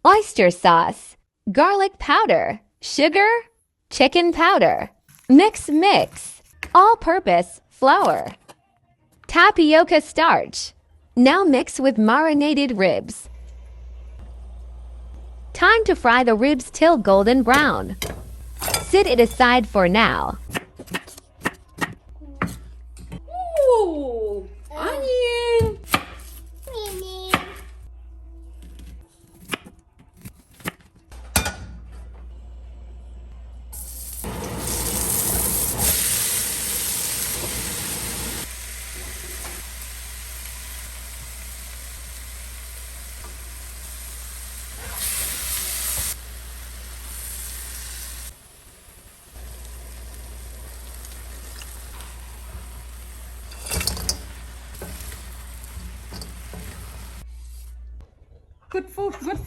oyster sauce, garlic powder, sugar, chicken powder. Mix, all-purpose flour, tapioca starch. Now mix with marinated ribs. Time to fry the ribs till golden brown. Set it aside for now. Ooh, onion. Good food, good